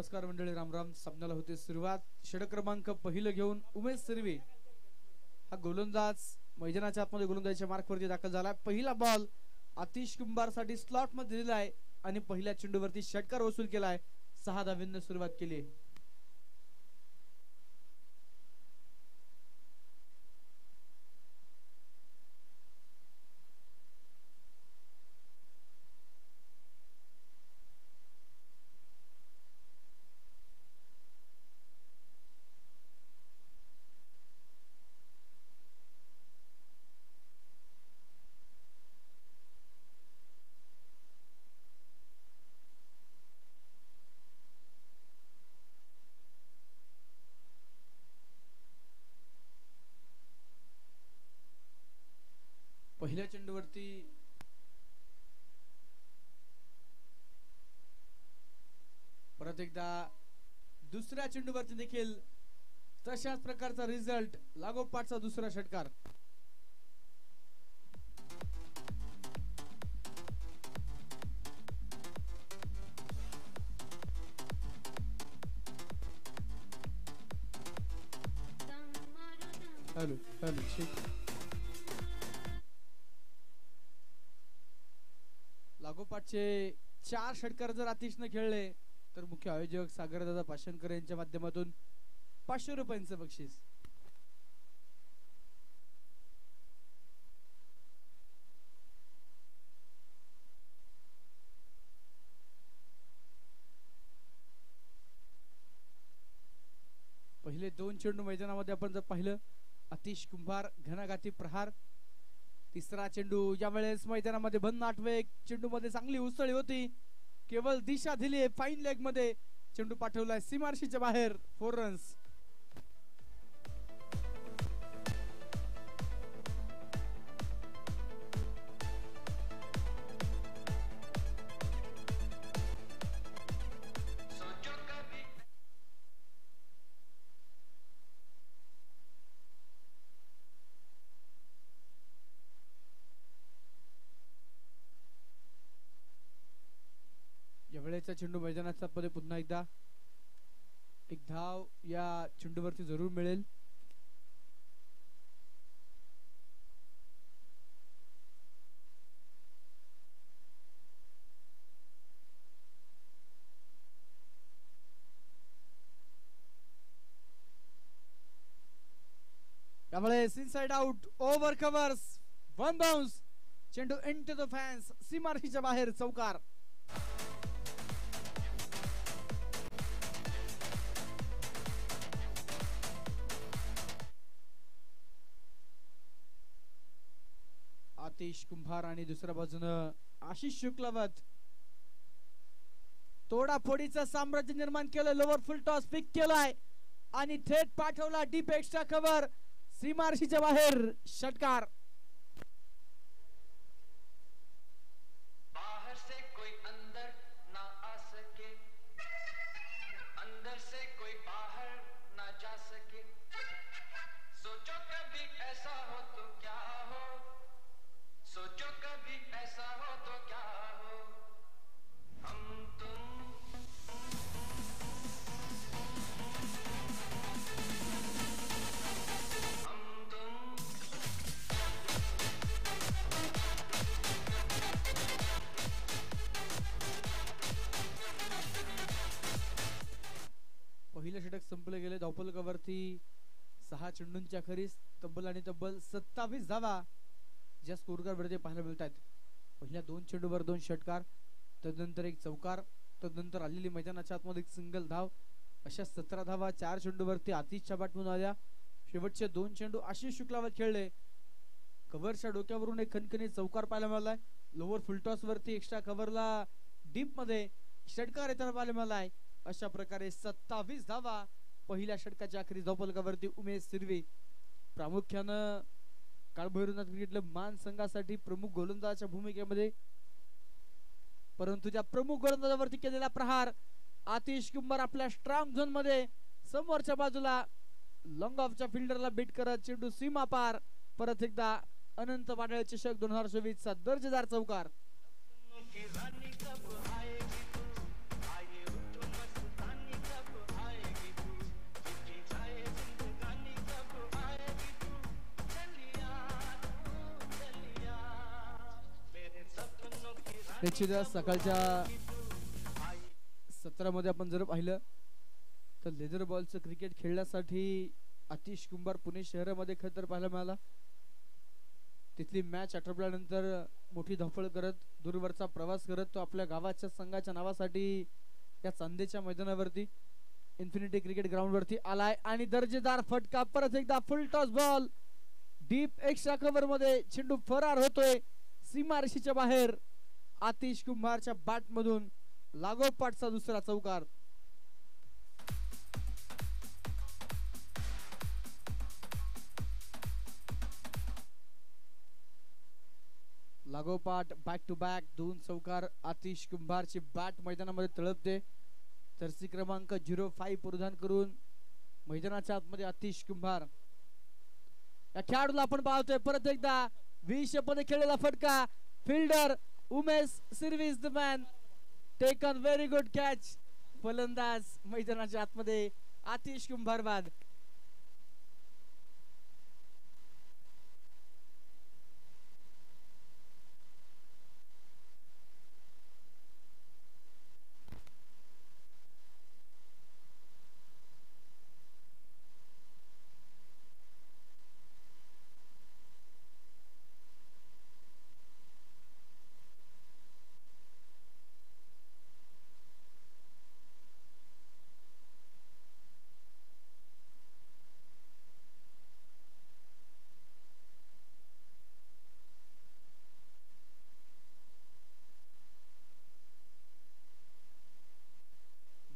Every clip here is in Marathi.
नमस्कार मंडळी, राम राम. सामन्याला होते सुरुवात. षटक क्रमांक पहिलं घेऊन उमेश सिरवे हा गोलंदाज मैदानाच्या आतमध्ये गोलंदाजीच्या मार्कवरती दाखल झाला. पहिला बॉल आतिश कुंभार साठी स्लॉट मध्ये दिलेला आहे आणि पहिल्या चेंडूवरती षटकार वसूल केलाय. 6 धावांनी सुरुवात केली. पहिल्या चेंडूवरती परत एकदा दुसऱ्या चेंडूवरती देखील तशाच प्रकारचा रिझल्ट. लागोपाठचा दुसरा षटकार. हॅलो हॅलो लागोपाठचे 4 षटकार जर आतिशने खेळले तर मुख्य आयोजक सागरदादा पाषाणकर यांच्या माध्यमातून 500 रुपयांचं बक्षीस. पहिले 2 चेंडू मैदानामध्ये आपण जर पाहिलं, आतिश कुंभार घणाघाती प्रहार. तिसरा चेंडू यावेळेस मैदानामध्ये भन्नाटवे चेंडू मध्ये चांगली उसळी होती, केवळ दिशा दिली. फाईन लेग मध्ये चेंडू पाठवलाय सीमारेषेच्या बाहेर. 4 रन्स. वेळेचा चेंडू मैदानाचा मध्ये पुन्हा एकदा एक धाव या चेंडूवरती जरूर मिळेल. यावेळेस inside out, over covers, 1 bounce. चेंडू इनटू द फॅन्स, सीमारेषेच्या बाहेर. चौकार. आतिश कुंभार आणि दुसऱ्या बाजूनं आशिष शुक्लवत तोडाफोडीचं साम्राज्य निर्माण केलं. लोवर फुल टॉस पिक केलाय आणि थेट पाठवला डीप एक्स्ट्रा कव्हर, सीमारेषेच्या बाहेर. षटकार. पहिलं षटक संपले गेले. धावफलकावरती 6 चेंडूंच्या अखेरीस तब्बल 27 धावा ज्या स्कोरकार्डवरती पाहायला मिळत आहेत. पहिल्या 2 चेंडूवर 2 षटकार, तदनंतर एक चौकार, तदनंतर आलेली मैदानाच्या आतमध्ये एक सिंगल धाव, अशा 17 धावा 4 चेंडूवरती आतिशच्या बॅटमधून आल्या. शेवटचे 2 चेंडू आशिष शुक्लावत खेळले. कव्हरच्या डोक्यावरून एक खणखणी चौकार पाहायला मिळालाय. लोवर फुलटॉस वरती एक्स्ट्रा कव्हरला डीप मध्ये षटकार येताना पाहायला मिळालाय. अशा प्रकारे 27 धावा पहिल्या षटकाच्या अखेरीस धावफलकावरती उमेश सिरवे. प्रामुख्यानं काळभैरवनाथ क्रिकेट क्लब मान संघासाठी प्रमुख गोलंदाजाच्या भूमिकेमध्ये, परंतु त्या प्रमुख गोलंदाजावरती केलेला प्रहार आतिश कुंभार आपल्या स्ट्रॉंग झोन मध्ये समोरच्या बाजूला लॉंग ऑफच्या फिल्डरला बीट करत चेंडू सीमा पार. परत एकदा अनंत वाडळ चषक 2024 चा दर्जेदार चौकार. निश्चितच सकाळच्या सत्रामध्ये आपण जर पाहिलं तर लेदर बॉलचं क्रिकेट खेळण्यासाठी आतिश कुंभार पुणे शहरामध्ये खरं तर पाहायला मिळाला. तिथली मॅच आटोपल्यानंतर मोठी धावपळ करत दूरवरचा प्रवास करत तो आपल्या गावाच्या संघाच्या नावासाठी या चांदेच्या मैदानावरती इन्फिनिटी क्रिकेट ग्राउंड वरती आलाय आणि दर्जेदार फटका. परत एकदा फुल toss ball deep extra cover मध्ये चेंडू फरार होतोय सीमारेषेच्या बाहेर. आतिश कुंभारच्या बॅट मधून लागोपाठचा दुसरा चौकार. लागोपाठ बॅक टू बॅक दोन चौकार. आतिश कुंभारची बॅट मैदानामध्ये तळपते. जर्सी क्रमांक 05 परिधान करून मैदानाच्या आतमध्ये आतिश कुंभार या खेळाडूला आपण पाहतोय. परत एकदा 20 मध्ये खेळलेला फटका. Fielder Umesh service the man taken very good catch. फलंदाज मैदानाच्या आतमध्ये आतिश कुंभार बाद.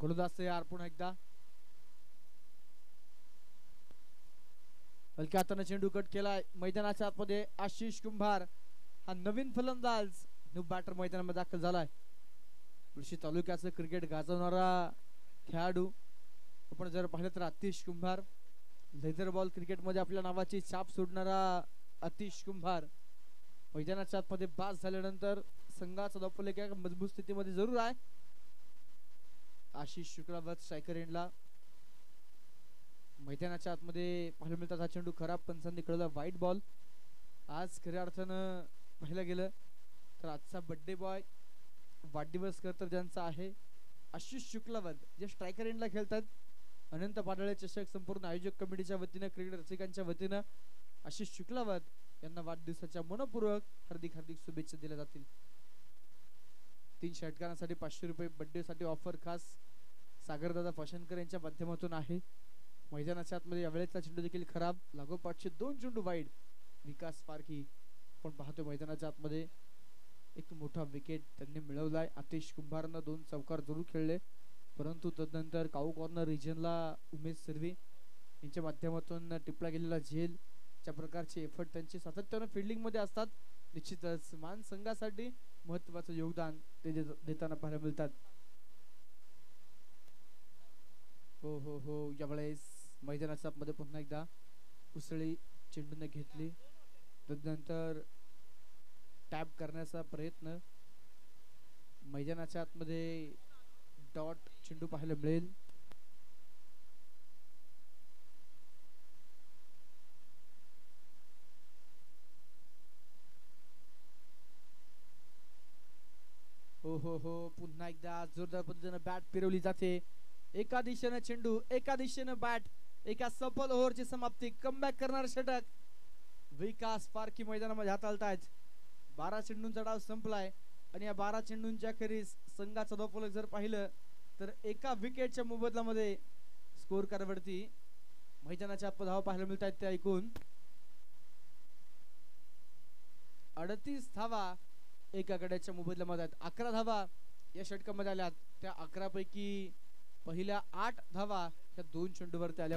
गोलंदाज तयार. पुन्हा एकदा हलक्या हाताने चेंडू कट केलाय. मैदानाच्या आतमध्ये आशिष कुंभार हा नवीन फलंदाज न्यू बॅटर मैदानामध्ये दाखल झालाय. मुळशी तालुक्याचं क्रिकेट गाजवणारा खेळाडू आपण जर पाहिलं तर आतिश कुंभार. लेदर बॉल क्रिकेटमध्ये आपल्या नावाची छाप सोडणारा आतिश कुंभार मैदानाच्या आतमध्ये बाद झाल्यानंतर संघाचा दाखवले की मजबूत स्थितीमध्ये जरूर आहे. आशिष शुक्लावत स्ट्रायकर एंडला मैदानाच्या आतमध्ये पाहायला मिळतात. हा चेंडू खराब पंचांनी कळला व्हाईट बॉल. आज खऱ्या अर्थानं पाहिलं गेलं तर आजचा बर्थडे बॉय वाढदिवस तर ज्यांचा आहे आशिष शुक्लावत जे स्ट्रायकर एंडला खेळतात. अनंत पाडळे चषक संपूर्ण आयोजक कमिटीच्या वतीनं क्रिकेट रसिकांच्या वतीनं आशिष शुक्लावत यांना वाढदिवसाच्या मनपूर्वक हार्दिक हार्दिक शुभेच्छा दिल्या जातील. 3 षटकांसाठी 500 रुपये बर्थडे साठी ऑफर खास सागरदादा फॅशनकर यांच्या माध्यमातून आहे. मैदानाच्या आतमध्ये यावेळेचा चेंडू देखील खराब. लागोपाठचे 2 चेंडू वाईड. विकास पारखी आपण पाहतो मैदानाच्या आतमध्ये एक मोठा विकेट त्यांनी मिळवलाय. आतिश कुंभारनं 2 चौकार जरूर खेळले परंतु तदनंतर काऊ कॉर्नर रिजनला उमेश सिर्वी यांच्या माध्यमातून टिपला गेलेला झेल च्या प्रकारचे एफर्ट त्यांचे सातत्याने फिल्डिंग मध्ये असतात. निश्चितच मान संघासाठी महत्त्वाचं योगदान ते देताना पाहायला मिळतात. हो हो हो यावेळेस मैदानाच्या आतमध्ये पुन्हा एकदा उसळी चेंडूने घेतली. तदनंतर टॅप करण्याचा प्रयत्न. मैदानाच्या आतमध्ये डॉट चेंडू पाहायला मिळेल. हो हो हो पुन्हा एकदा जोरदार पद्धतीने बॅट फिरवली जाते. एका दिशेने चेंडू एका दिशेने बॅट. एका सफल ओव्हरची समाप्ती. कमबॅक करणारे षटक विकास पारखी मैदानामध्ये हाताळतायत. 12 चेंडूंचा डाव संपलाय आणि या 12 चेंडूंच्या अखेरीस संघाचा धावफलक जर पाहिलं तर एका विकेटच्या मोबदल्यामध्ये स्कोर कार्डवरती मैदानाच्या आत धावा पाहायला मिळत आहेत. त्या एकूण 38 धावा एका गड्याच्या मोबदल्यामध्ये आहेत. 11 धावा या षटकामध्ये आल्यात. त्या 11 पैकी पहिल्या 8 धावा या 2 चेंडूवरती आल्या.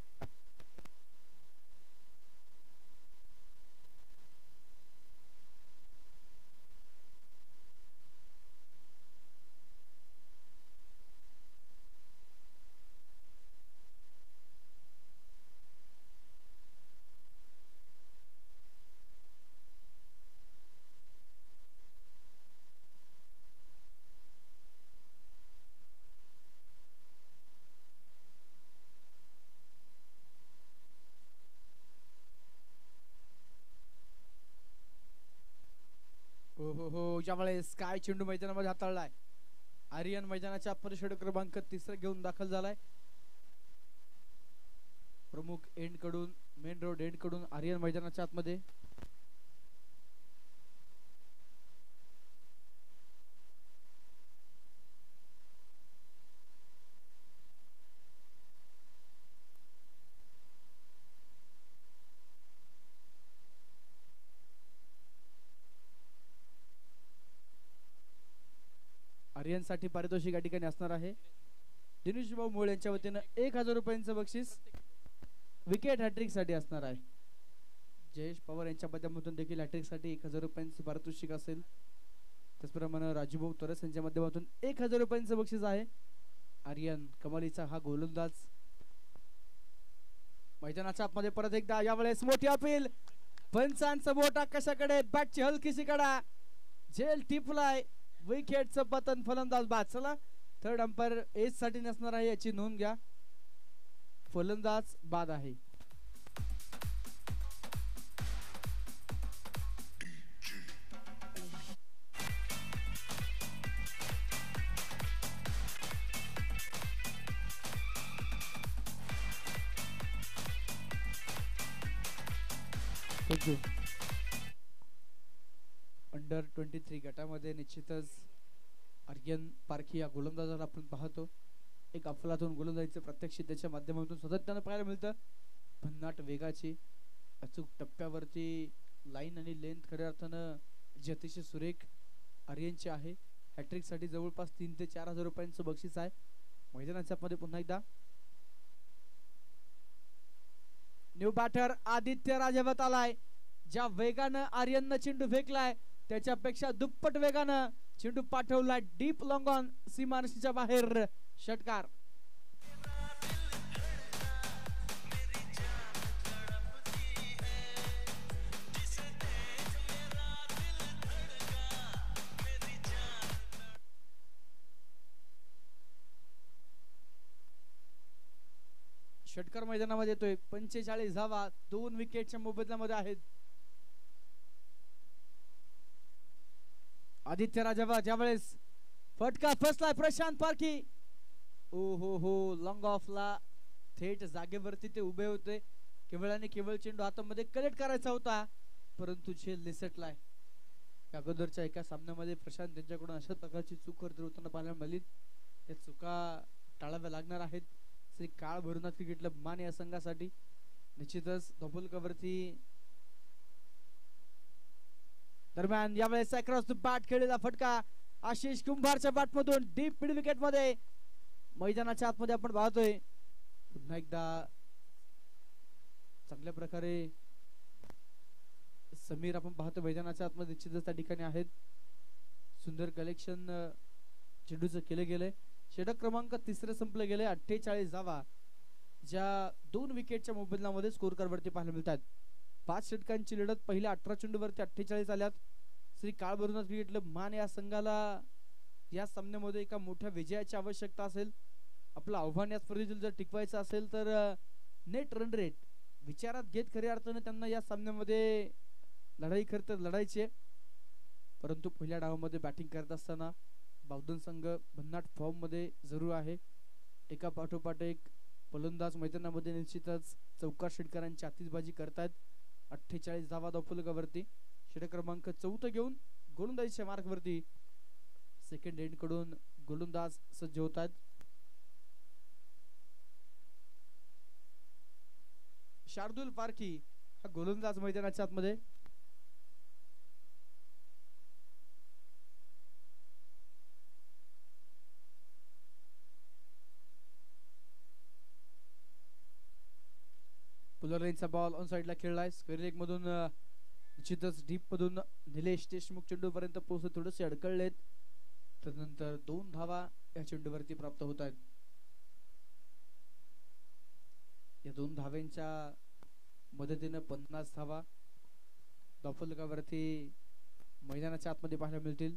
हो हो, ज्यावेळेस काय चेंडू मैदानामध्ये हाताळलाय. आर्यन मैदानाच्या आतमध्ये षटक क्रमांक 3 घेऊन दाखल झालाय. प्रमुख एंड कडून, मेन रोड एंड कडून आर्यन मैदानाच्या आतमध्ये. आर्यन साठी पारितोषिक या ठिकाणी असणार आहे. दिनेश भाऊ मोळ यांच्या वतीनं 1000 रुपयांचं बक्षीस विकेट हॅट्रिक साठी असणार आहे. जयेश पवार यांच्या माध्यमातून देखील हॅट्रिक साठी 1000 रुपयांचं पारितोषिक असेल. त्याचप्रमाणे राजूभाऊ तरस यांच्या माध्यमातून 1000 रुपयांचं बक्षीस आहे. आर्यन कमालीचा हा गोलंदाज मैदानाच्या आतमध्ये परत एकदा. यावेळेस मोठी अपील, पंचांचं बोट आकाशाकडे, बॅटची हलकीशी कडा, झेल टिपलाय, विकेटचं पतन, फलंदाज बाद. चला, थर्ड अंपायर एज साठी नसणार आहे याची नोंद घ्या. फलंदाज बाद आहे. अंडर 23 गटामध्ये निश्चितच आर्यन पारखी या गोलंदाजाला आपण पाहतो. एक अफलातून गोलंदाजीचे प्रत्यक्षित त्याच्या माध्यमातून सातत्याने पाहायला मिळतं. भन्नाट वेगाची, अचूक टप्प्यावरती लाईन आणि लेंथ खऱ्या अर्थानं जी अतिशय सुरेख आर्यनची आहे. हॅट्रिक साठी जवळपास 3 ते 4000 रुपयांचं बक्षीस आहे. मैदानाच्या मध्ये पुन्हा एकदा न्यू बॅटर आदित्य राजावत आलाय. ज्या वेगानं आर्यननं चेंडू फेकलाय त्याच्यापेक्षा दुप्पट वेगानं चेंडू पाठवला डीप लॉंग ऑन, सीमारेषेच्या बाहेर. षटकार. षटकार मैदानामध्ये येतोय. 45 धावा 2 विकेटच्या मोबदल्यामध्ये आहेत. आदित्य राजावा ज्यावेळेस फटका फसलाय प्रशांत पारखी. ओ हो, लॉंग ऑफला थेट जागेवरती ते उभे होते. केवळ आणि केवळ चेंडू हातामध्ये कलेक्ट करायचा होता, परंतु झेल निसटलाय. अगोदरच्या एका सामन्यामध्ये प्रशांत त्यांच्याकडून अशा प्रकारची चूक करत होताना पाहायला मिळाली. त्या चुका टाळाव्या लागणार आहेत. श्री काळ भरूनाथ क्रिकेट क्लब मान या संघासाठी निश्चितच धोबुलकावरती. दरम्यान यावेळेस अक्रॉस द बॅट खेळलेला फटका आशिष कुंभारच्या बॅट मधून डीप मिड विकेट मध्ये. मैदानाच्या आतमध्ये आपण पाहतोय पुन्हा एकदा चांगल्या प्रकारे समीर आपण पाहतो मैदानाच्या आतमध्ये निश्चितच त्या ठिकाणी आहेत. सुंदर कलेक्शन चेंडूचं केले गेले. षटक क्रमांक 3 संपले गेले. 48 धावा ज्या 2 विकेटच्या मोबदल्यामध्ये स्कोर कार्ड वरती पाहायला मिळतात. 5 षटकांची लढत, पहिल्या 18 चेंडूवरती 48 आल्यात. श्री काळ भरूनाथ क्रिकेट क्लब मान या संघाला या सामन्यामध्ये एका मोठ्या विजयाची आवश्यकता असेल. आपलं आव्हान या स्पर्धेतील जर टिकवायचं असेल तर नेट रन रेट विचारात घेत खऱ्या अर्थाने त्यांना या सामन्यामध्ये लढाई खरं तर लढायची आहे. परंतु पहिल्या डावामध्ये बॅटिंग करत असताना बावधन संघ भन्नाट फॉर्म मध्ये जरूर आहे. एका पाठोपाठ एक फलंदाज मैदानामध्ये निश्चितच चौकार षटकारांची आतिषबाजी करतात. 48 धावा धावफलकावरती. षटक क्रमांक 4 घेऊन गोलंदाजीच्या मार्कवरती सेकंड एंड कडून गोलंदाज सज्ज होतात. शार्दुल पारखी हा गोलंदाज मैदानाच्या आतमध्ये. पुलरचा बॉल ऑन साइडला खेळलाय. स्क्वेअर लेग मधून निश्चितच डीप मधून निलेश देशमुख चेंडू पर्यंत पोहोचत थोडेसे अडकळलेत. त्यानंतर 2 धावा या चेंडूवरती प्राप्त होत आहेत. या 2 धाव्यांच्या मदतीने 50 धावा धावफलकावरती मैदानाच्या आतमध्ये पाहायला मिळतील.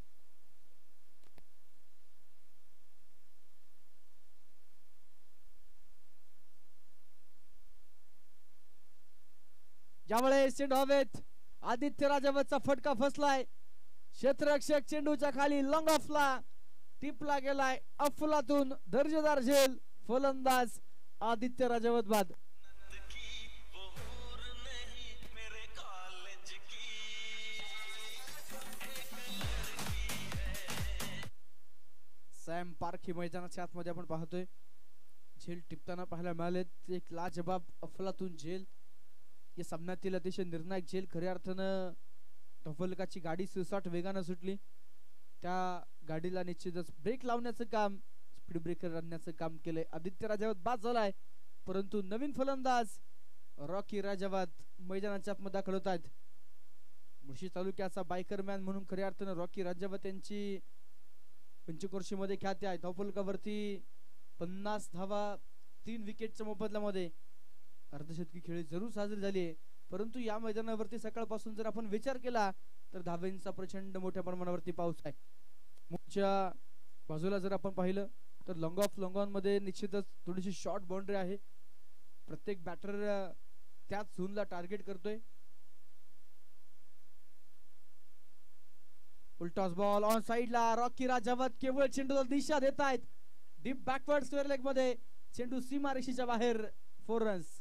ज्यावेळेस चेंडू हवेत आदित्य राजावतचा फटका फसलाय. क्षेत्ररक्षक चेंडूच्या खाली लॉंग ऑफला टिपला गेलाय. अफलातून दर्जेदार झेल. फलंदाज आदित्य राजावत बाद. सॅम पार्क ही मैदानाच्या आतमध्ये आपण पाहतोय. झेल टिपताना पाहायला मिळाले. एक लाजबाब अफलातून झेल. या सामन्यातील अतिशय निर्णायक झेल. खऱ्या अर्थानं धवलकाची गाडी सुसाट वेगानं सुटली. त्या गाडीला निश्चितच ब्रेक लावण्याचं काम, स्पीड ब्रेकर आणण्याचं काम केलंय. आदित्य राजावत बाद झालाय. परंतु नवीन फलंदाज रॉकी राजावत मैदानाच्या आतमध्ये दाखल होत आहेत. मुळशी तालुक्याचा बायकर मॅन म्हणून खऱ्या अर्थानं रॉकी राजावत यांची पंचक्रोशीमध्ये ख्याती आहे. धावफलकावरती 50 धावा 3 विकेटच्या मोबदल्यामध्ये अर्धशतकी खेळी जरूर साजरी झाली आहे. परंतु या मैदानावरती सकाळपासून जर आपण विचार केला तर धावेंचा प्रचंड मोठ्या प्रमाणावरती पाऊस आहे. मुळच्या बाजूला जर आपण पाहिलं तर लॉंग ऑफ लॉंग ऑन मध्ये निश्चितच थोडीशी शॉर्ट बाउंड्री आहे. प्रत्येक बॅटर त्याच झोनला टार्गेट करतोय. उलटॉस बॉल ऑन साइडला. रॉकी राजावत केवळ चेंडूला दिशा देत आहेत. डीप बॅकवर्ड स्क्वेअर लेग मध्ये चेंडू सीमारेषेच्या बाहेर. 4 रन्स.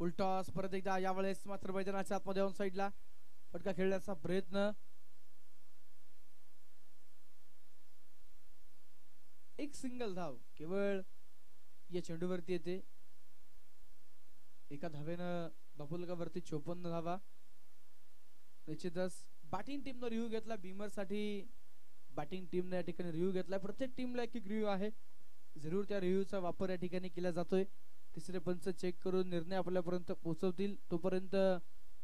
उलटॉस परत एकदा. यावेळेस मात्र मैदानाच्या आतमध्ये ऑन साइडला फटका खेळण्याचा प्रयत्न. एक सिंगल धाव केवळ या चेंडूवरती येते. एका धावेनं धावफलकावरती 54 धावा. निश्चितच बॅटिंग टीमनं रिव्ह्यू घेतला. बीमर साठी बॅटिंग टीमने या ठिकाणी रिव्ह्यू घेतलाय. प्रत्येक टीमला एक रिव्ह्यू आहे. जरूर त्या रिव्ह्यूचा वापर या ठिकाणी केला जातोय. तिसरे पंच चेक करून निर्णय आपल्यापर्यंत पोहोचवतील. तोपर्यंत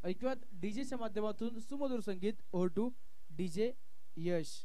ऐकूयात डीजेच्या माध्यमातून सुमधुर संगीत. Over two DJ Yash.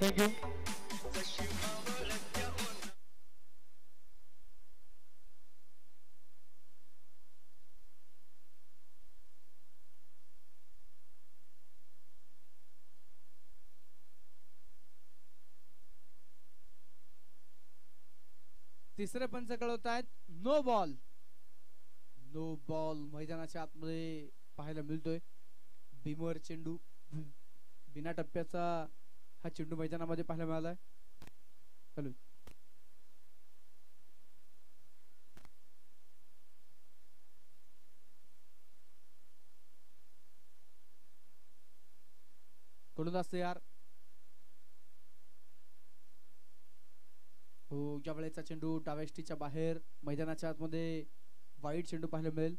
Thank you. तिसरे पंच कळवत आहेत नो बॉल. नो बॉल मैदानाच्या आतमध्ये पाहायला मिळतोय. बीमर चेंडू बिना टप्प्याचा हा चेंडू मैदानामध्ये पाहायला मिळालाय. चालू गोलंदाज तयार. हो या वेळेचा चेंडू डाव्याष्टीच्या बाहेर. मैदानाच्या आतमध्ये वाईट चेंडू पाहायला मिळेल.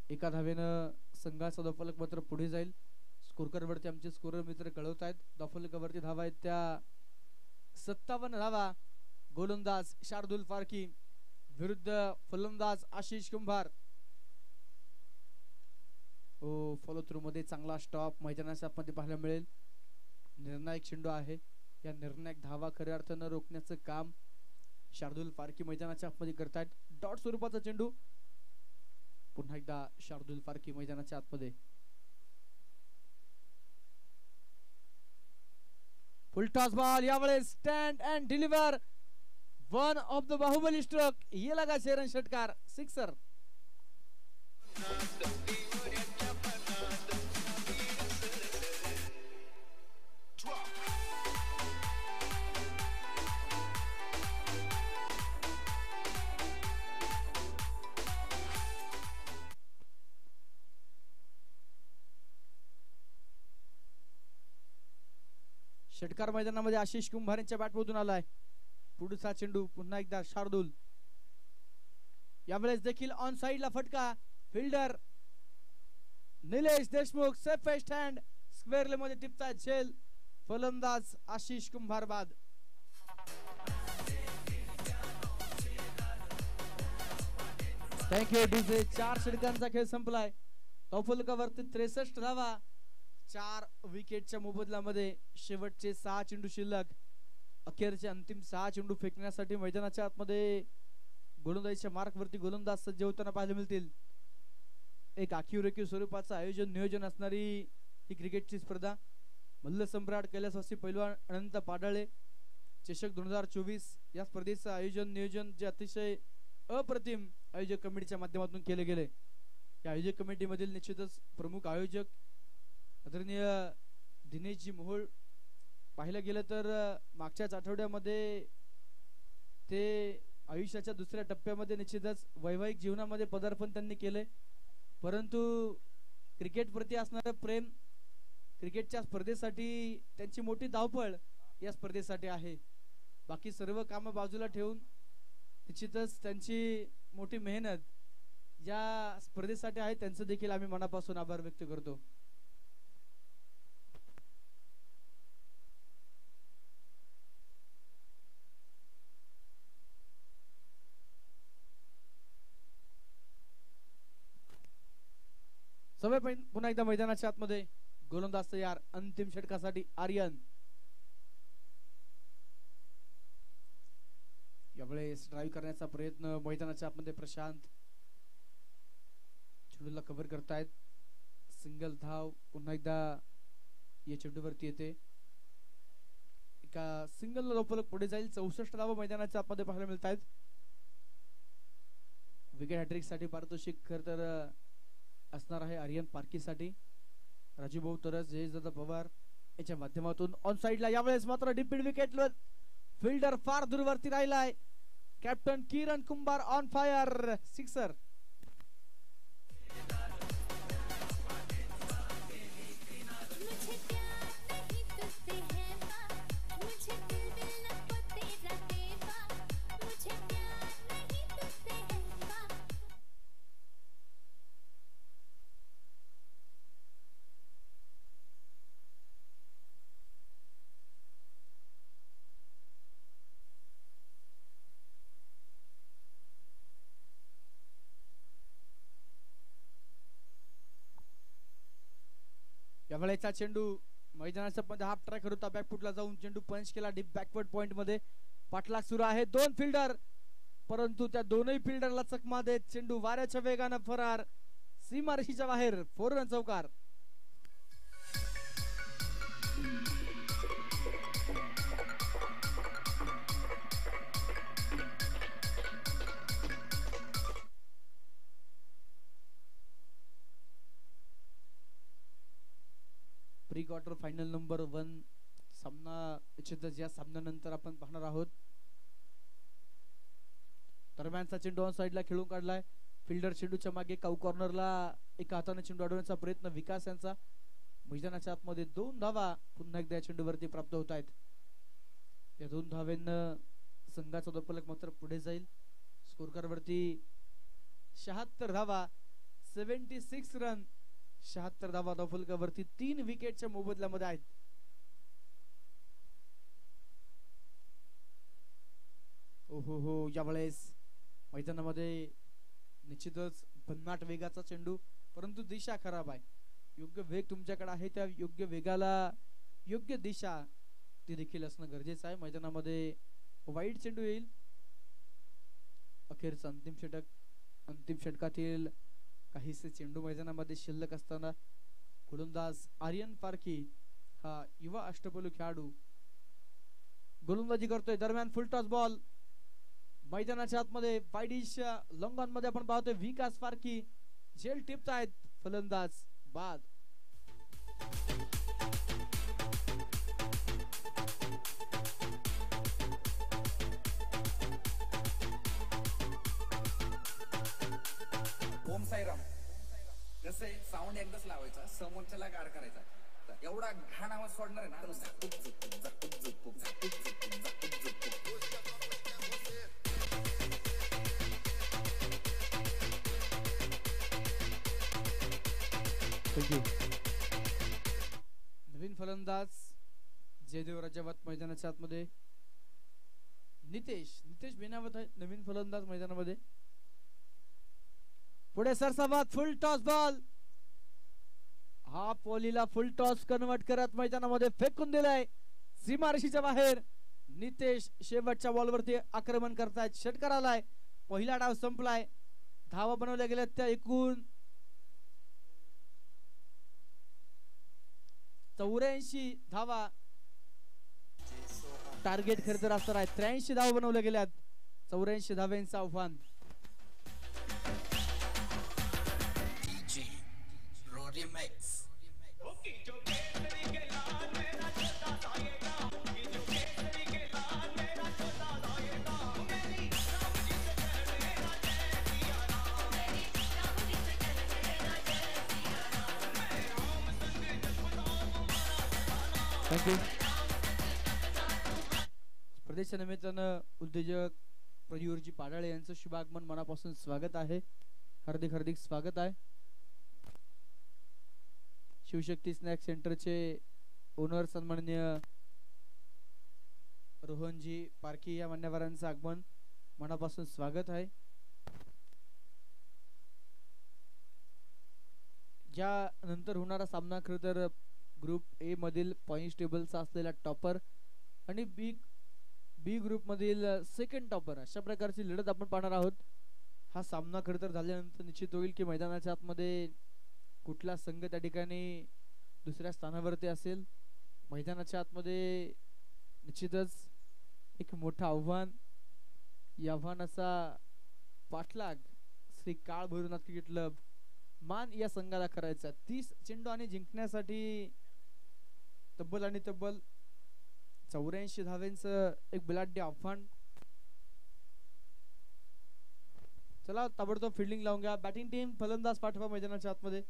एका धावेनं संघाचा धावफलक मात्र पुढे जाईल. स्कोरकर वरती आमचे स्कोरर मित्र कळवत आहेत. धावफलकावरती धावा आहेत त्या 57 धावा. गोलंदाज शार्दुल फारकी विरुद्ध फलंदाज आशिष कुंभार. ओ फॉलो थ्रू मध्ये चांगला स्टॉप मैदानाच्या आतमध्ये पाहायला मिळेल. निर्णायक चेंडू आहे. या निर्णायक धावा खऱ्या अर्थानं रोखण्याचं काम शार्दुल फारकी मैदानाच्या आतमध्ये करतायत. डॉट स्वरूपाचा चेंडू. पुन्हा एकदा शार्दुल फारकी मैदानाच्या आतमध्ये. Full toss ball. यावेळेस stand and deliver. One of the Baahubali stroke. ये लगा शेरन षटकार. सिक्सर. षटकार मैदानामध्ये आशिष कुंभार यांच्या बॅटमधून आलाय. पुढचा चेंडू पुन्हा एकदा शार्दूल. यावेळेस देखील ऑन साइडला फटका. Fielder Nilesh Deshmukh safest hand square मध्ये टिपताय झेल. फलंदाज आशिष कुंभार बाद. Thank you DJ. 4 षटकांचा खेळ संपलाय. धावफलकावरती 63 धावा. 4 विकेटच्या मोबदल्यामध्ये शेवटचे 6 चेंडू शिल्लक. अखेरचे अंतिम 6 चेंडू फेकण्यासाठी मैदानाच्या आतमध्ये गोलंदाजीच्या मार्कवरती गोलंदाज सज्ज होताना पाहायला मिळतील. एक आखीव रेखीव स्वरूपाचं आयोजन नियोजन असणारी ही क्रिकेटची स्पर्धा. मल्ल सम्राट कैलासवासी पैलवान अनंत पाडाळे चषक 2024 या स्पर्धेचं आयोजन नियोजन जे अतिशय अप्रतिम आयोजक कमिटीच्या माध्यमातून केले गेले. या आयोजक कमिटीमधील निश्चितच प्रमुख आयोजक आदरणीय दिनेशजी मोहोळ. पाहिलं गेलं तर मागच्याच आठवड्यामध्ये ते आयुष्याच्या दुसऱ्या टप्प्यामध्ये निश्चितच वैवाहिक जीवनामध्ये पदार्पण त्यांनी केले. परंतु क्रिकेट प्रती असणारं प्रेम, क्रिकेटच्या स्पर्धेसाठी त्यांची मोठी धावपळ या स्पर्धेसाठी आहे. बाकी सर्व कामं बाजूला ठेवून निश्चितच त्यांची मोठी मेहनत या स्पर्धेसाठी आहे. त्यांचं देखील आम्ही मनापासून आभार व्यक्त करतो. सवय पुन्हा एकदा मैदानाच्या आतमध्ये गोलंदाज तयार. अंतिम षटकासाठी आर्यन. यावेळेस ड्राईव्ह करण्याचा प्रयत्न मैदानाच्या आतमध्ये प्रशांत चेंडूला कव्हर करतायत. सिंगल धाव पुन्हा एकदा या चेंडूवरती येते. एका सिंगल धावफलक पुढे जाईल. 64 धावा मैदानाच्या आतमध्ये पाहायला मिळत आहेत. विकेट हॅट्रिक साठी पारितोषिक खर तर असणार आहे आर्यन पारखीसाठी. राजूभाऊ तरस, जयेशदादा पवार याच्या माध्यमातून ऑन साइडला. यावेळेस मात्र डिपिड विकेटवर फिल्डर फार दूरवरती राहिलाय. Captain Kiran Kumbhar on fire. Sixer. यावेळेचा चेंडू मैदानाच्या मध्ये हाफ ट्रॅक होता. बॅकफुटला जाऊन चेंडू पंच केला डीप बॅकवर्ड पॉइंट मध्ये. पाठलाग सुरू आहे. 2 फिल्डर, परंतु त्या दोनही फिल्डरला चकमा देत चेंडू वाऱ्याच्या वेगाने फरार. सीमारेषेच्या बाहेर. 4 रन चौकार. प्री क्वार्टर फायनल नंबर 1 सामना निश्चितच या सामन्यानंतर आपण पाहणार आहोत. दरम्यानचा चेंडू ऑन साइडला खेळून काढलाय. फिल्डर चेंडूच्या मागे काऊ कॉर्नरला एका हाताने चेंडू अडवण्याचा प्रयत्न विकास यांचा. मैदानाच्या आतमध्ये 2 धावा पुन्हा एकदा चेंडूवरती प्राप्त होत आहेत. या 2 धावेनं संघाचा धावफलक मात्र पुढे जाईल. स्कोर कार्ड वरती 76 धावा, 76 रन. 76 धावा धावफलकावरती 3 विकेटच्या मोबदल्यामध्ये आहेत. ओहो हो. यावेळेस मैदानामध्ये निश्चितच भन्नाट वेगाचा चेंडू, परंतु दिशा खराब आहे. योग्य वेग तुमच्याकडे आहे, त्या योग्य वेगाला योग्य दिशा ती देखील असणं गरजेचं आहे. मैदानामध्ये वाईड चेंडू येईल. अखेरचा अंतिम षटक. अंतिम षटकातील काहीसे चेंडू मैदानामध्ये शिल्लक असताना गोलंदाज आर्यन पारखी हा युवा अष्टपैलू खेळाडू गोलंदाजी करतोय. दरम्यान फुल टॉस बॉल मैदानाच्या आतमध्ये वाईडिश लॉंग ऑन मध्ये आपण पाहतोय विकास पारखी झेल टिपतायत. फलंदाज बाद. ओम साईराम. जसे साऊंड एकदाच लावायचा, समोरच्याला गाड करायचा. एवढा घाण आवाज सोडणार आहे ना तर झाकूक झुकूक झाकूक झुकूक झाकूक झुकूक झाकूक झुकूक. थँक्यू. नवीन फलंदाज जयदेव राजावत मैदानाच्या आतमध्ये. नितेश बेनावत आहे नवीन फलंदाज मैदानामध्ये. पुढे सरसाबाद फुल टॉस बॉल. हा पोलीला फुल टॉस कन्वर्ट करत मैदानामध्ये फेकून दिलाय सीमारेषेच्या बाहेर. नितेश शेवटच्या बॉलवरती आक्रमण करतायत. षटकार आलाय. पहिला डाव संपलाय. धावा बनवल्या गेल्या त्या एकूण 84 धावा टार्गेट खरं तर असणार आहे. 83 धावा बनवल्या गेल्यात. 84 धाव्यांचं आव्हान. स्पर्धेच्या निमित्तानं उद्योजक प्रयुरजी पाडाळे यांचं शुभागमन मनापासून स्वागत आहे. हार्दिक स्वागत आहे. शिवशक्ती स्नॅक सेंटरचे ओनर सन्माननीय रोहनजी पारकी या मान्यवरांचं आगमन मनापासून स्वागत आहे. या नंतर होणारा सामना खरं तर ग्रुप ए मधील पॉइंट टेबलचा असलेला टॉपर आणि बी ग्रुप मधील सेकंड टॉपर अशा प्रकारची लढत आपण पाहणार आहोत. हा सामना खरं तर झाल्यानंतर निश्चित होईल की मैदानाच्या आतमध्ये कुठला संघ त्या ठिकाणी दुसऱ्या स्थानावरती असेल. मैदानाच्या आतमध्ये निश्चितच एक मोठं आव्हान. या आव्हानाचा पाठलाग श्री काळ भैरवनाथ क्रिकेट क्लब मान या संघाला करायचा. 30 चेंडू आणि जिंकण्यासाठी तब्बल 84 धाव्यांचं एक बलाढ्य आव्हान. चला ताबडतोब फिल्डिंग लावून घ्या. बॅटिंग टीम फलंदाज पाठवा मैदानाच्या आतमध्ये.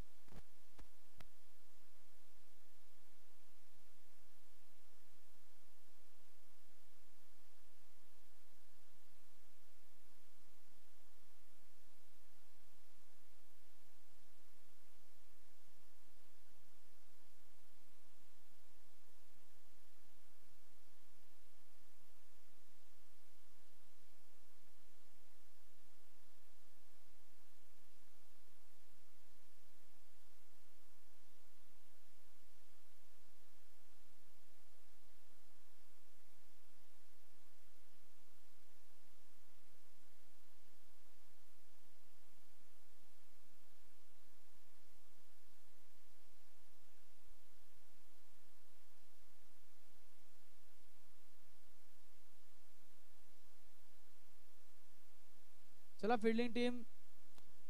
चला फिल्डिंग टीम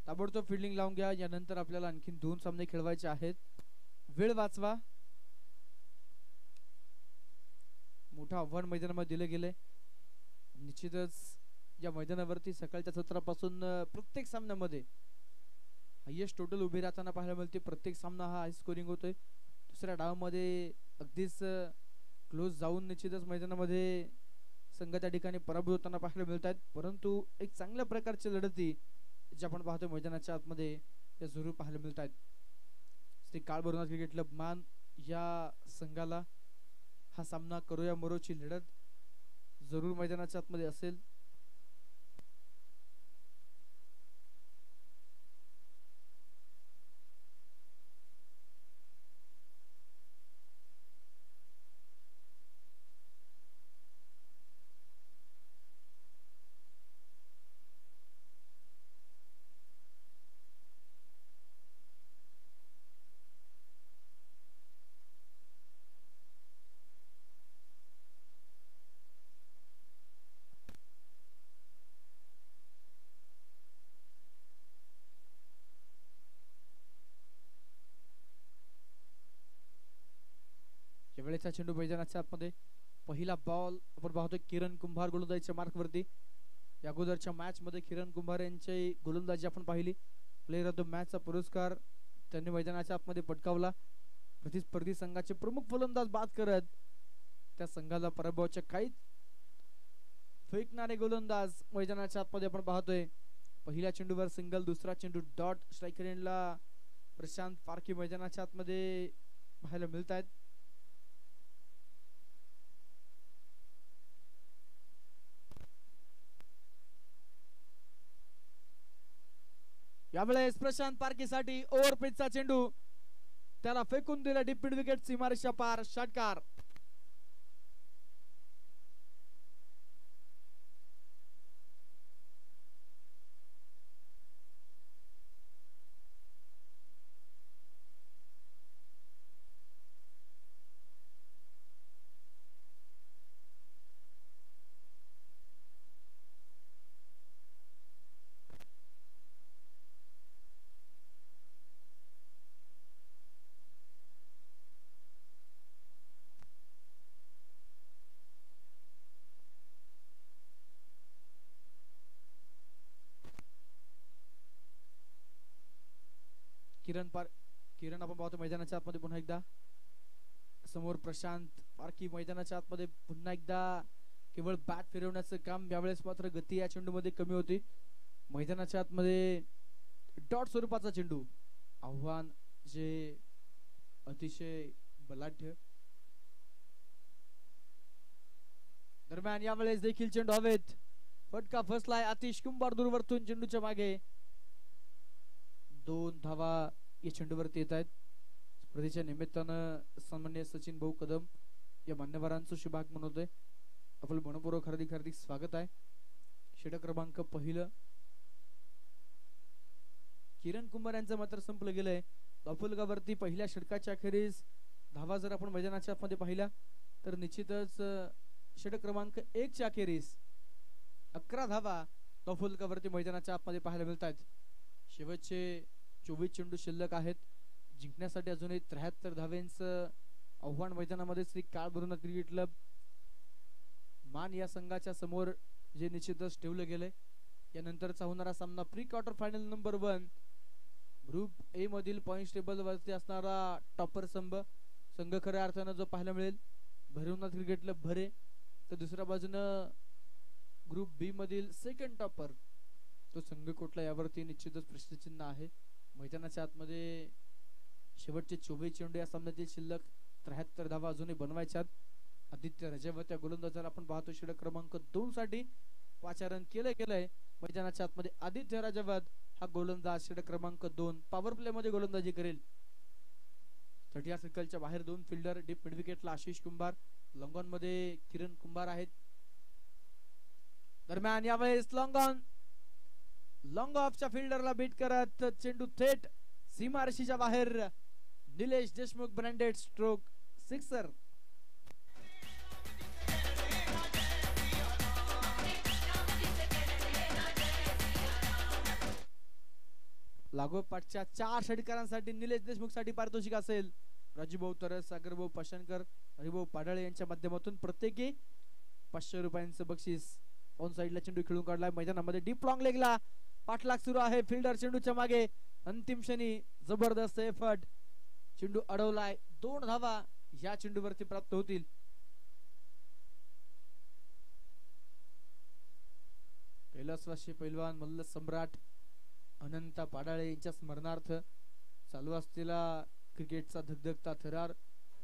ताबडतोब फिल्डिंग लावून घ्या. यानंतर आपल्याला आणखीन 2 सामने खेळवायचे आहेत. वेळ वाचवा. मोठं आव्हान मैदानामध्ये दिले गेले. निश्चितच या मैदानावरती सकाळच्या सत्रापासून प्रत्येक सामन्यामध्ये हायेस्ट टोटल उभे राहताना पाहायला मिळते. प्रत्येक सामना हा हाय स्कोरिंग होतोय. दुसऱ्या डावामध्ये अगदीच क्लोज जाऊन निश्चितच मैदानामध्ये संघ त्या ठिकाणी पराभूत होताना पाहायला मिळत आहेत. परंतु एक चांगल्या प्रकारची लढती जे आपण पाहतो मैदानाच्या आतमध्ये या जरूर पाहायला मिळत आहेत. श्री काळ भैरवनाथ क्रिकेट क्लब मान या संघाला हा सामना करूया मरोची लढत जरूर मैदानाच्या आतमध्ये असेल. वेळेचा चेंडू मैदानाच्या आतमध्ये. पहिला बॉल आपण पाहतोय किरण कुंभार गोलंदाजीच्या मार्कवरती. या अगोदरच्या मॅच मध्ये किरण कुंभार यांची गोलंदाजी आपण पाहिली. प्लेयर ऑफ द मॅचचा पुरस्कार त्यांनी मैदानाच्या आतमध्ये पटकावला. प्रतिस्पर्धी संघाचे प्रमुख फलंदाज बाद करत त्या संघाला पराभवाच्या काही फेकणारे गोलंदाज मैदानाच्या आतमध्ये आपण पाहतोय. पहिल्या चेंडूवर सिंगल, दुसरा चेंडू डॉट. स्ट्रायकर एंडला प्रशांत पारखी मैदानाच्या आतमध्ये पाहायला मिळत आहेत. यावेळेस प्रशांत पारखीसाठी ओव्हर पिचचा चेंडू, त्याला फेकून दिला डीप मिड विकेट, सीमारेषा पार, षटकार. किरण आपण पाहतो मैदानाच्या आतमध्ये पुन्हा एकदा. समोर प्रशांत पारखी मैदानाच्या आतमध्ये पुन्हा एकदा केवळ बॅट फिरवण्याचं काम. यावेळेस मात्र गती या चेंडूमध्ये कमी होती. मैदानाच्या आतमध्ये डॉट स्वरूपाचा चेंडू, आव्हान जे अतिशय बलाढ्य. दरम्यान यावेळेस देखील चेंडू हवेत, फटका फसलाय. आतिश कुंभार दूरवरतून चेंडूच्या मागे. 2 धावा या चेंडूवरती येत आहेत. स्पर्धेच्या निमित्तानं सन्माननीय सचिन भाऊ कदम या मान्यवरांचं शुभागमन होतंय. आपलं मनपूर्वक हार्दिक स्वागत आहे. षटक क्रमांक पहिलं किरण कुंभार यांचं मात्र संपलं गेलंय. धावफलकावरती पहिल्या षटकाच्या अखेरीस धावा जर आपण मैदानाच्या आतमध्ये पाहिला तर निश्चितच षटक क्रमांक 1 च्या अखेरीस 11 धावा धावफलकावरती मैदानाच्या आतमध्ये पाहायला मिळत आहेत. शेवटचे 24 चेंडू शिल्लक आहेत. जिंकण्यासाठी अजूनही 73 धावेंचं आव्हान मैदानामध्ये श्री काळभैरवनाथ क्रिकेट क्लब मान या संघाच्या समोर जे निश्चितच ठेवलं गेलंय. यानंतरचा होणारा सामना pre quarter final number 1 group A मधील पॉइंट टेबल वरती असणारा टॉपर संघ खऱ्या अर्थानं जो पाहायला मिळेल भैरवनाथ क्रिकेट क्लब भरे, तर दुसऱ्या बाजूनं ग्रुप बी मधील सेकंड टॉपर तो संघ कुठला यावरती निश्चितच प्रश्नचिन्ह आहे. मैदानाच्या आतमध्ये शेवटचे 24 चेंडू या सामन्यातील शिल्लक 73 धावा अजूनही बनवायच्यात. आदित्य रजवत या गोलंदाजाला आपण पाहतो षटक क्रमांक 2 साठी पाचारण केलंय. मैदानाच्या आतमध्ये आदित्य रजवत हा गोलंदाज षटक क्रमांक 2 पॉवर प्ले मध्ये गोलंदाजी करेल. 30 सर्कलच्या बाहेर 2 फिल्डर, डीप मिड विकेटला आशिष कुंभार, लॉंग ऑन मध्ये किरण कुंभार आहेत. दरम्यान यावेळेस लॉंग ऑफच्या फिल्डरला बीट करत चेंडू थेट सीमारेषेच्या बाहेर. Nilesh Deshmukh branded stroke sixer. लागोपाठच्या 4 षटकारांसाठी निलेश देशमुख साठी पारितोषिक असेल. राजूभाऊ तरस, सागरभाऊ पाषाणकर, हरिभाऊ पाडाळे यांच्या माध्यमातून प्रत्येकी 500 रुपयांचं बक्षीस. ऑन साइडला चेंडू खेळून काढलाय. मैदानामध्ये डीप लॉंग लेगला पाठलाग सुरू आहे. फिल्डर चेंडूच्या मागे. अंतिम क्षणी जबरदस्त एफर्ट. चेंडू अडवलाय. 2 धावा या चेंडूवरती प्राप्त होतील. कैलासवासी पैलवान मल्ल सम्राट अनंता पाडाळे यांच्या स्मरणार्थ चालू असलेला क्रिकेटचा धगधगता थरार,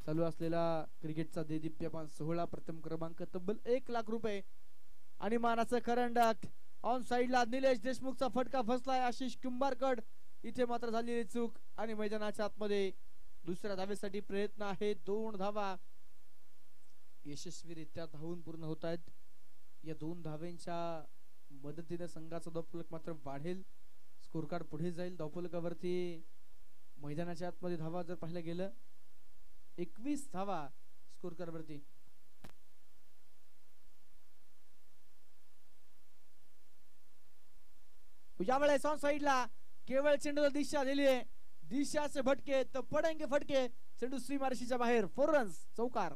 चालू असलेला क्रिकेटचा देदीप्यमान सोहळा, प्रथम क्रमांक तब्बल 1 लाख रुपये आणि मानाचा करंडक. ऑन साइडला निलेश देशमुखचा फटका फसलाय. आशिष कुंभारकड इथे मात्र झालेली चूक आणि मैदानाच्या आतमध्ये दुसऱ्या धावेसाठी प्रयत्न आहे. 2 धावा यशस्वीरित्या धावून पूर्ण होत आहेत. या 2 धावेंच्या मदतीने संघाचा धावफलक मात्र वाढेल. स्कोर कार्ड पुढे जाईल. धावफलकावरती मैदानाच्या आतमध्ये धावा जर पाहिलं गेलं 21 धावा स्कोर कार्ड वरती. यावेळेस ऑन साइडला केवळ चेंडूला दिशा दिली आहे. दिशा से भटके तो पडेंगे फटके. चेंडू सीमारेषेच्या बाहेर. 4 रन्स चौकार.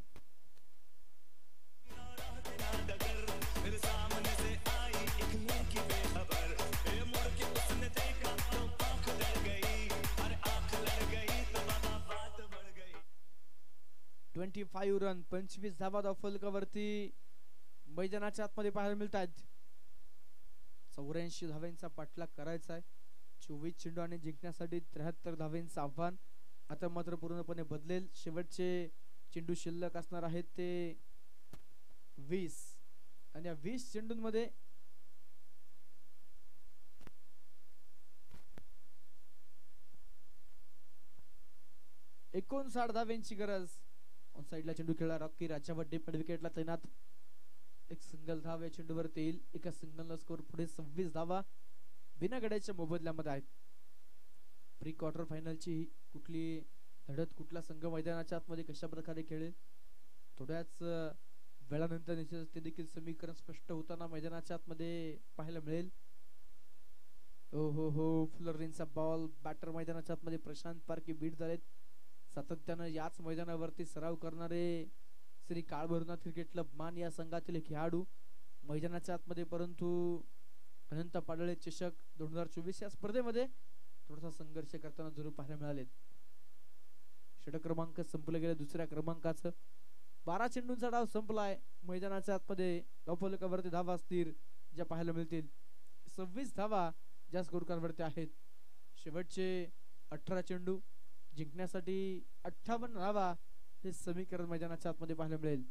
25 रन 25 धावा धावफलकावरती मैदानाच्या आतमध्ये पाहायला मिळत आहेत. 84 धावांचा पाठलाग करायचा आहे. 24 चेंडू आणि जिंकण्यासाठी 73 धावांचं आव्हान. आता मात्र पूर्णपणे बदलेल. शेवटचे चेंडू शिल्लक असणार आहेत ते 20 आणि या 20 चेंडूंमध्ये एकूण 60 धावांची गरज. ऑन साइडला चेंडू खेळला रॉकी राजावर डीप मिड विकेटला तैनात. एक सिंगल धाव या चेंडूवरती येईल. एका सिंगलला स्कोर पुढे 26 धावा बिना गड्याच्या मोबदल्यामध्ये आहेत. प्री क्वार्टर फायनलची कुठली लढत कुठला संघ मैदानाच्या आतमध्ये कशा प्रकारे खेळेल थोड्याच वेळानंतर निश्चितच ते देखील समीकरण स्पष्ट होताना मैदानाच्या आतमध्ये पाहायला मिळेल. ओ हो हो फ्लोरिनचा बॉल बॅटर मैदानाच्या आतमध्ये प्रशांत पारखे बीट झालेत. सातत्यानं याच मैदानावरती सराव करणारे श्री काळभैरवनाथ क्रिकेट क्लब मान या संघातील खेळाडू मैदानाच्या आतमध्ये, परंतु अनंत पाडळे चषक 2024 या स्पर्धेमध्ये थोडासा संघर्ष करताना जरूर पाहायला मिळाले. षटक क्रमांक संपले गेले. दुसऱ्या क्रमांकाचं 12 चेंडूंचा डाव संपलाय. मैदानाच्या आतमध्ये धावफलकावरती धावा स्थिर ज्या पाहायला मिळतील 26 धावा ज्या स्कोर कार्डवरती आहेत. शेवटचे 18 चेंडू जिंकण्यासाठी 58 धावा हे समीकरण मैदानाच्या आतमध्ये पाहायला मिळेल.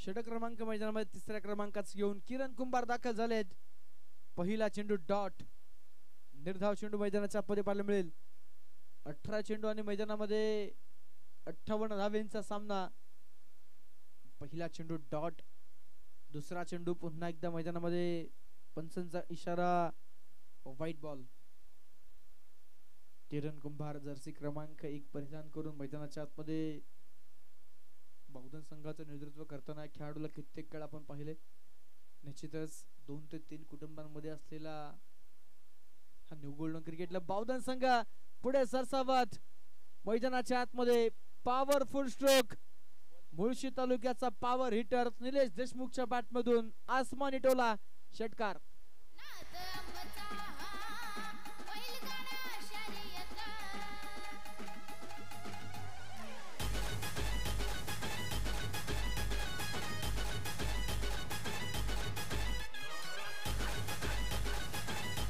षटक क्रमांक मैदानामध्ये तिसऱ्या क्रमांकाच घेऊन किरण कुंभार दाखल झालेत. पहिला चेंडू डॉट निर्धाव चेंडू मैदानाच्या आतमध्ये पाहायला मिळेल. 18 चेंडू आणि मैदानामध्ये 58 धावांचा सामना. पहिला चेंडू डॉट. दुसरा चेंडू पुन्हा एकदा मैदानामध्ये पंचांचा इशारा व्हाईट बॉल. किरण कुंभार जर्सी क्रमांक 1 परिधान करून मैदानाच्या आतमध्ये बौद्धन संघाचं नेतृत्व करताना खेळाडूला कित्येक वेळा आपण पाहिले. निश्चितच 2 ते 3 कुटुंबांमध्ये असलेला हा न्यू गोल्डन क्रिकेट क्लब बौद्धन संघ पुढे सरसावत मैदानाच्या आतमध्ये पॉवरफुल स्ट्रोक. मुळशी तालुक्याचा पॉवर हिटर निलेश देशमुखच्या बॅट मधून आसमानी टोला षटकार.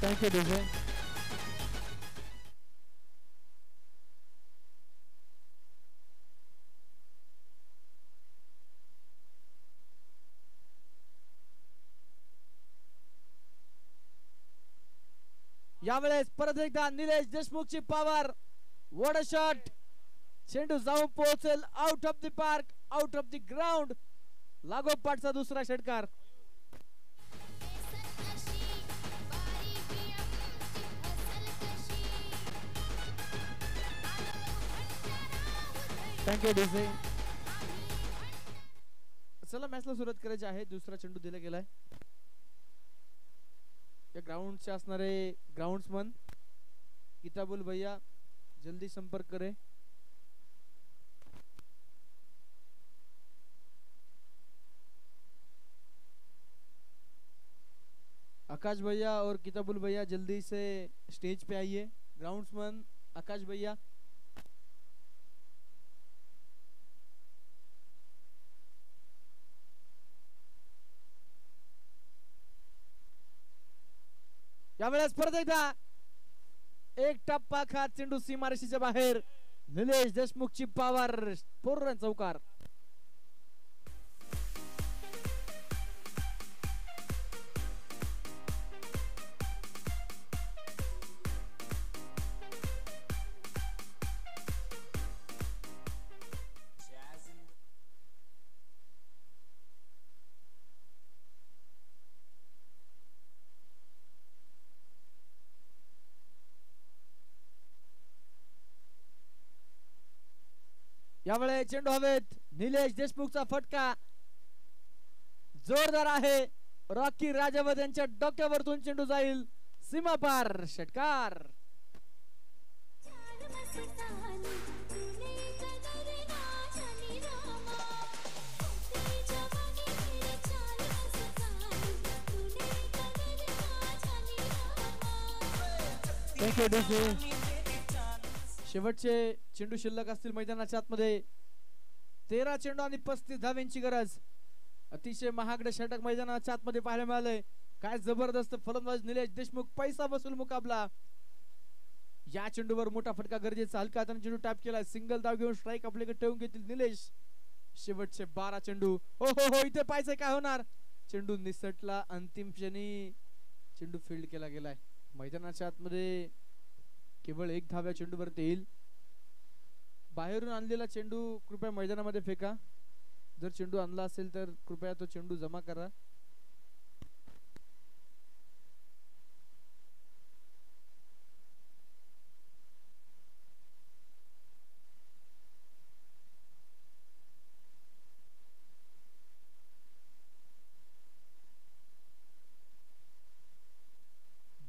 Thank you DJ. यावेळेस परत एकदा निलेश देशमुखची पॉवर. What a shot. चेंडू जाऊन पोहोचेल out of the park, out of the ground. लागोपाठचा दुसरा षटकार. Thank you DJ. चला मॅचला सुरुवात करायची आहे. दुसरा चेंडू दिला गेलाय. या ग्राउंडचे असणारे ग्राउंड्समन किताबुल भैया जल्दी संपर्क करे. आकाश भैया और किताबुल भैया जल्दी से स्टेज पे आइए. ग्राउंड्समन आकाश भैया. यावेळेस परत एकदा एक टप्पा खात चेंडू सीमारेषेच्या बाहेर. निलेश देशमुखची पॉवर. 4 रन चौकार. यावेळेस चेंडू हवेत. निलेश देशमुखचा फटका जोरदार आहे. रॉकी राजावत यांच्या डोक्यावरतून चेंडू जाईल सीमा पार. षटकार. शेवटचे चेंडू शिल्लक असतील मैदानाच्या आतमध्ये. 13 चेंडू आणि 35 धाव्यांची गरज. अतिशय महागडे षटक मैदानाच्या आतमध्ये पाहायला मिळालंय. काय जबरदस्त फलंदाज निलेश देशमुख. पैसा वसूल मुकाबला. या चेंडूवर मोठा फटका गरजेचा. हलका हाताने चेंडू टॅप केला. सिंगल धाव घेऊन स्ट्राईक आपल्याकडे ठेवून घेतील निलेश. शेवटचे 12 चेंडू. हो हो हो, इथे पाहायचं काय होणार. चेंडू निसटला. अंतिम क्षणी चेंडू फील्ड केला गेलाय. मैदानाच्या आतमध्ये केवळ 1 धाव या चेंडूवरती येईल. बाहेरून आणलेला चेंडू कृपया मैदानामध्ये फेका. जर चेंडू आणला असेल तर कृपया तो चेंडू जमा करा.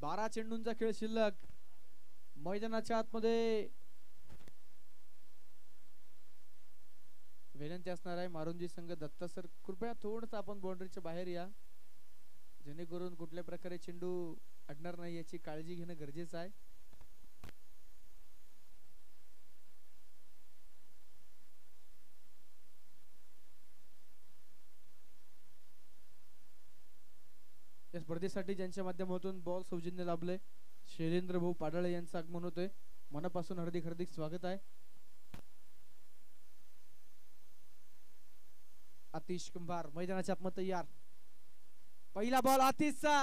बारा चेंडूंचा खेळ शिल्लक. मैदानाच्या आतमध्ये विनंती असणार आहे मारुंजी संघ दत्ता सर कृपया थोडंसं आपण बाउंड्रीच्या बाहेर या, जेणेकरून कुठल्या प्रकारे चेंडू अडणार नाही याची काळजी घेणं गरजेचं आहे. या स्पर्धेसाठी ज्यांच्या माध्यमातून बॉल सौजन्य लाभले शैलेंद्र भाऊ पाडाळे यांचं आगमन होतंय. मनापासून हार्दिक हार्दिक स्वागत आहे. आतिश कुंभार मैदानाच्या आतमध्ये तयार. पहिला बॉल आतिशचा.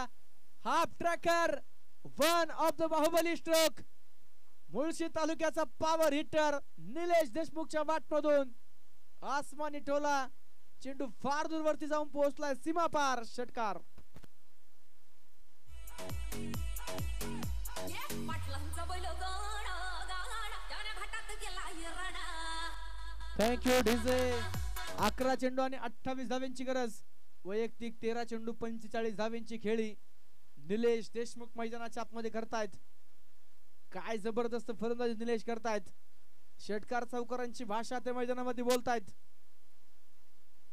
Half tracker. One of the Baahubali stroke. Mulshi तालुक्याचा पॉवर हिटर निलेश देशमुखच्या वाटमधून आसमानी टोला. चेंडू फार दूरवरती जाऊन पोहोचलाय सीमा पार. षटकार. Thank you DJ. 11 चेंडू आणि 28 धाव्यांची गरज. वैयक्तिक 13 चेंडू 45 धाव्यांची खेळी निलेश देशमुख मैदानाच्या आतमध्ये करतायत. काय जबरदस्त फलंदाजी निलेश करतायत. षटकार चौकारांची भाषा ते मैदानामध्ये बोलतायत.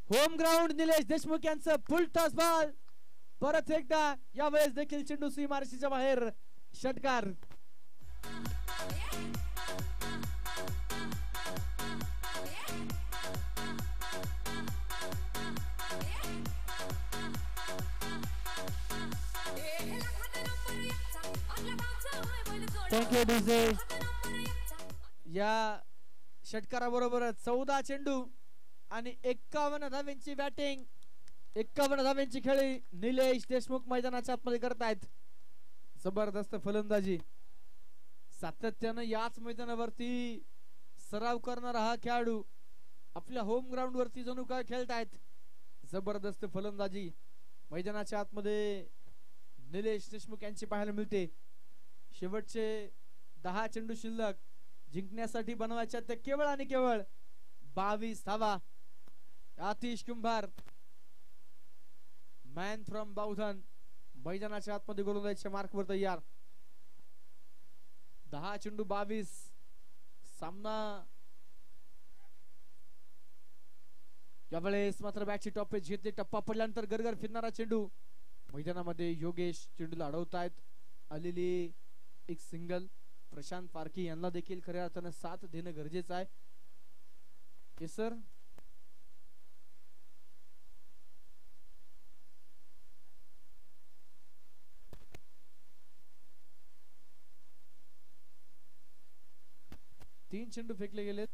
होम ग्राउंड निलेश देशमुख यांचं फुल टॉस बॉल. परत एकदा यावेळेस देखील चेंडू सीमारेषेच्या बाहेर. षटकार. Thank you DJ. या षटकाराबरोबर 14 चेंडू आणि 51 धाव्यांची बॅटिंग. 51 धाव्यांची खेळी निलेश देशमुख मैदानाच्या आतमध्ये करतायत. जबरदस्त फलंदाजी. सातत्यानं याच मैदानावरती सराव करणारा हा खेळाडू आपल्या होम ग्राउंड वरती जणू काय खेळतायत. जबरदस्त फलंदाजी मैदानाच्या आतमध्ये निलेश देशमुख यांची पाहायला मिळते. शेवटचे 10 चेंडू शिल्लक. जिंकण्यासाठी बनवायच्या ते केवळ आणि केवळ 22 धावा. आतिश कुंभार मॅन फ्रॉम बावधन मैदानाच्या आतमध्ये गोलंदाजीच्या मार्कवर तयार. 10 चेंडू 22. सामना यावेळेस मात्र बॅटची टॉपेज घेतली. टप्पा पडल्यानंतर गरगर फिरणारा चेंडू मैदानामध्ये योगेश चेंडूला अडवतायत. आलेली एक सिंगल. प्रशांत पारखी यांना देखील खऱ्या अर्थानं साथ देणं गरजेचं आहे. Yes sir. तीन चेंडू फेकले गेलेत.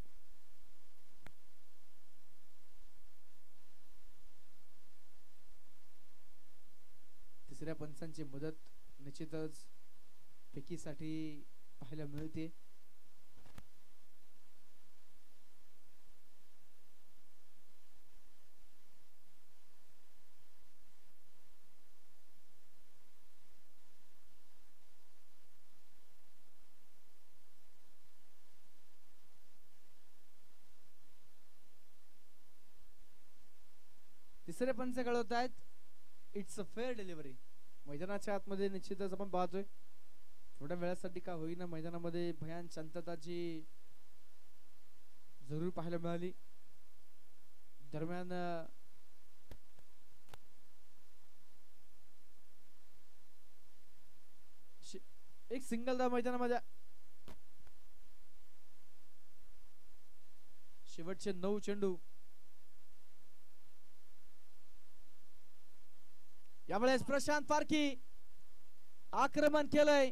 तिसऱ्या पंचांची मदत निश्चितच फेकीसाठी पाहायला मिळते. तिसरे पंच कळवत आहेत इट्स अ फेअर डिलिव्हरी. मैदानाच्या आतमध्ये निश्चितच आपण पाहतोय थोड्या वेळासाठी का होईना मैदानामध्ये भयान शांतताची जरूर पाहायला मिळाली. दरम्यान एक सिंगल धाव मैदानामध्ये. शेवटचे 9 चेंडू. यावेळेस प्रशांत पारखी आक्रमण केलंय.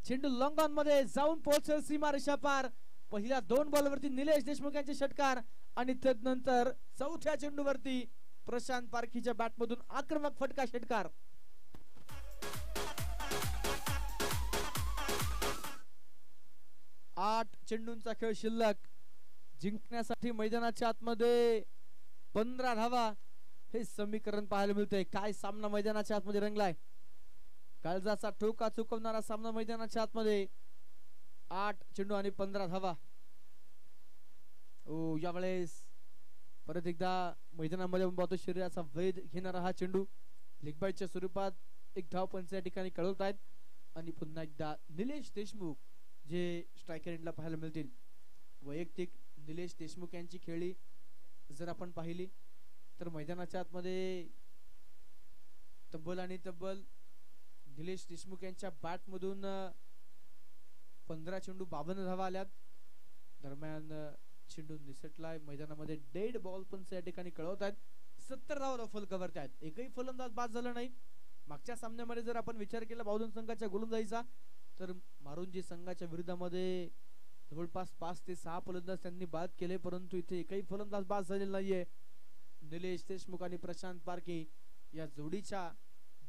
चेंडू लॉंग ऑन मध्ये जाऊन पोहोचेल सीमारेषा पार. पहिल्या 2 बॉलवरती निलेश देशमुख यांचे षटकार आणि त्यानंतर चौथ्या चेंडूवरती प्रशांत पारखीच्या बॅट मधून आक्रमक फटका षटकार. आठ चेंडूंचा खेळ शिल्लक. जिंकण्यासाठी मैदानाच्या आतमध्ये 15 धावा हे समीकरण पाहायला मिळतंय. काय सामना मैदानाच्या आतमध्ये रंगलाय. काळजाचा ठोका चुकवणारा सामना मैदानाच्या आतमध्ये. 8 चेंडू आणि 15 धावा. ओ यावेळेस परत एकदा मैदानामध्ये पाहतो शरीराचा वेध घेणारा हा चेंडू लेगबाईच्या स्वरूपात एक धाव पंच या ठिकाणी कळवत आहेत. आणि पुन्हा एकदा निलेश देशमुख जे स्ट्रायकर एंडला पाहायला मिळतील. वैयक्तिक निलेश देशमुख यांची खेळी जर आपण पाहिली तर मैदानाच्या आतमध्ये तब्बल निलेश देशमुख यांच्या बॅट मधून 15 चेंडू 52 धावा आल्यात. दरम्यान चेंडू निसटलाय. मैदानामध्ये डेड बॉल पंच या ठिकाणी कळवत आहेत. 70 धावा रफल कव्हर आहेत. एकही फलंदाज बाद झाला नाही. मागच्या सामन्यामध्ये जर आपण विचार केला बावधन संघाच्या गोलंदाजीचा तर मारुंजी संघाच्या विरोधामध्ये जवळपास 5 ते 6 फलंदाज त्यांनी बाद केले, परंतु इथे एकही फलंदाज बाद झालेला नाहीये. निलेश देशमुख आणि प्रशांत पारखे या जोडीच्या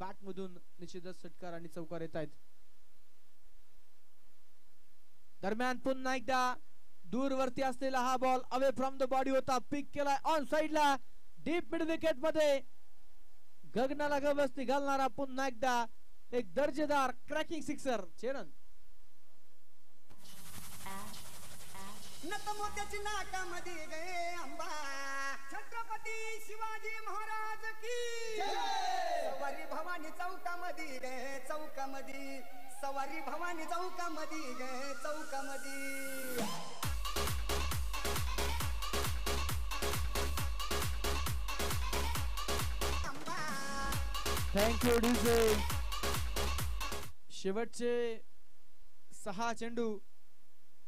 बॅट मधून निश्चितच षटकार आणि चौकार येत आहेत. दरम्यान पुन्हा एकदा दूरवरती असलेला हा ball away from the body होता. पिक केलाय ऑन साइडला डीप मिड विकेट मध्ये. गगनाला गवसती घालणारा पुन्हा एकदा एक दर्जेदार क्रॅकिंग सिक्सर. चेरन नतमोत्याची नाकामध्ये गे अंबा. छत्रपती शिवाजी महाराज की सवारी भवानी चौकामध्ये गे चौकामध्ये. सवारी भवानी चौकामध्ये गे चौकामध्ये. Thank you DJ. शेवटचे 6 चेंडू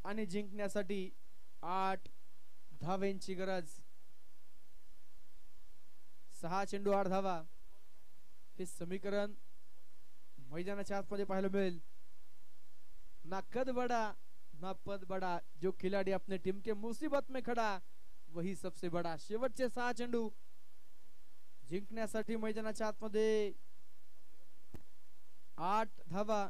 आणि जिंकण्यासाठी 8 धावांची गरज. 6 चेंडू 8 धावा हे समीकरण मैदानाच्या आतमध्ये पाहायला मिळेल. ना कद बड़ा ना पद बड़ा, जो खिलाड़ी अपने टीम के मुसीबत में खड़ा वही सबसे बड़ा. शेवटचे 6 चेंडू जिंकण्यासाठी मैदानाच्या आतमध्ये 8 धावा.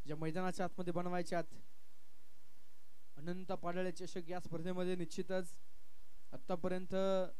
ज्या मैदानाच्या आतमध्ये बनवायच्यात. अनंत पाडळे चषक या स्पर्धेमध्ये निश्चितच आतापर्यंत